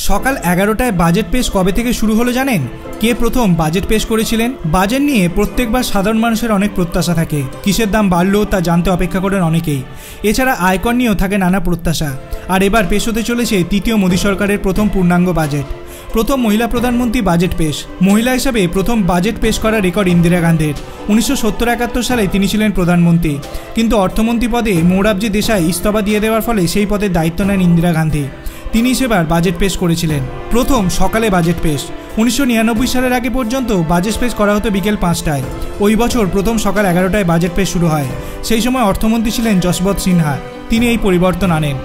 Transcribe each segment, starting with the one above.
সকাল 11টায় বাজেট পেশ কবে থেকে শুরু হলো জানেন? কে প্রথম বাজেট পেশ করেছিলেন? বাজেট নিয়ে প্রত্যেকবার সাধারণ মানুষের অনেক প্রত্যাশা থাকে। কিসের দাম বাড়লো তা জানতে অপেক্ষা করেন অনেকেই। এছাড়া আয়কর নিয়েও থাকে নানা প্রত্যাশা। আর এবার পেশ হতে চলেছে তৃতীয় মোদী সরকারের প্রথম পূর্ণাঙ্গ বাজেট। প্রথম মহিলা প্রধানমন্ত্রী বাজেট পেশ। মহিলা হিসাবে প্রথম বাজেট পেশ করার রেকর্ড ইন্দিরা গান্ধীর। 1970-71 সালে তিনি ছিলেন প্রধানমন্ত্রী, কিন্তু অর্থমন্ত্রী পদে মোরারজি দেশাই ইস্তফা দিয়ে দেওয়ার ফলে সেই পদের দায়িত্ব নেন ইন্দিরা গান্ধী। তিনি সেবার বাজেট পেশ করেছিলেন। প্রথম সকালে বাজেট পেশ। 1999 সালের আগে পর্যন্ত বাজেট পেশ করা হতো বিকেল 5টায়। ওই বছর প্রথম সকাল 11টায় বাজেট পেশ শুরু হয়। সেই সময় অর্থমন্ত্রী ছিলেন যশবন্ত সিনহা। তিনি এই পরিবর্তন আনেন।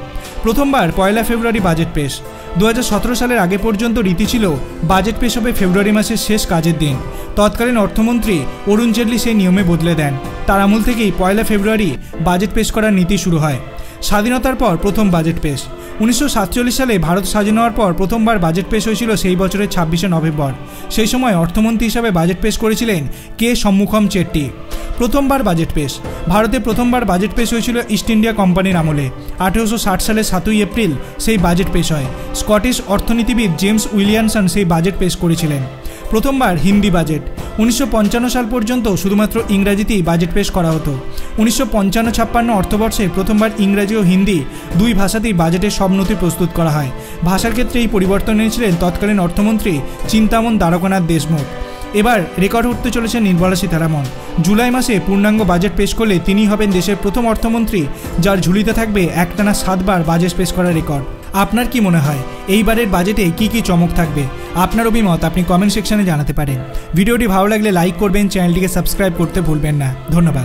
প্রথমবার 1 ফেব্রুয়ারি বাজেট পেশ। 2017 সালের আগে পর্যন্ত রীতি ছিল বাজেট পেশ হবে ফেব্রুয়ারি মাসের শেষ কাজের দিন। তৎকালীন অর্থমন্ত্রী অরুণ জেটলি সেই নিয়মে বদলে দেন। তার আমল থেকেই 1 ফেব্রুয়ারি বাজেট পেশ করার নীতি শুরু হয়। স্বাধীনতার পর প্রথম বাজেট পেশ। 1947 সালে ভারত স্বাধীন হওয়ার পর প্রথমবার বাজেট পেশ হয়েছিল সেই বছরের 26শে নভেম্বর। সেই সময় অর্থমন্ত্রী হিসাবে বাজেট পেশ করেছিলেন কে শম্মুখম চেট্টি। প্রথমবার বাজেট পেশ। ভারতে প্রথমবার বাজেট পেশ হয়েছিল ইস্ট ইন্ডিয়া কোম্পানির আমলে। 1860 সালের 7ই এপ্রিল সেই বাজেট পেশ হয়। স্কটিশ অর্থনীতিবিদ জেমস উইলিয়ামসন সেই বাজেট পেশ করেছিলেন। প্রথমবার হিন্দি বাজেট। 1955 সাল পর্যন্ত শুধুমাত্র ইংরাজিতেই বাজেট পেশ করা হতো। 1955-56 অর্থবর্ষে প্রথমবার ইংরাজি ও হিন্দি দুই ভাষাতেই বাজেটের সব নথি প্রস্তুত করা হয়। ভাষার ক্ষেত্রে এই পরিবর্তন এনেছিলেন তৎকালীন অর্থমন্ত্রী চিন্তামন দ্বারকানাথ দেশমুখ। এবার রেকর্ড উঠতে চলেছে নির্মলা সীতারামন। জুলাই মাসে পূর্ণাঙ্গ বাজেট পেশ করলে তিনি হবেন দেশের প্রথম অর্থমন্ত্রী যার ঝুলিতে থাকবে একটানা 7 বার বাজেট পেশ করার রেকর্ড। আপনার কি মনে হয় এইবারের বাজেটে কি কি চমক থাকবে? আপনার অভিমত আপনি কমেন্ট সেকশনে জানাতে পারেন। ভিডিওটি ভালো লাগলে লাইক করবেন, চ্যানেলটিকে সাবস্ক্রাইব করতে ভুলবেন না। ধন্যবাদ।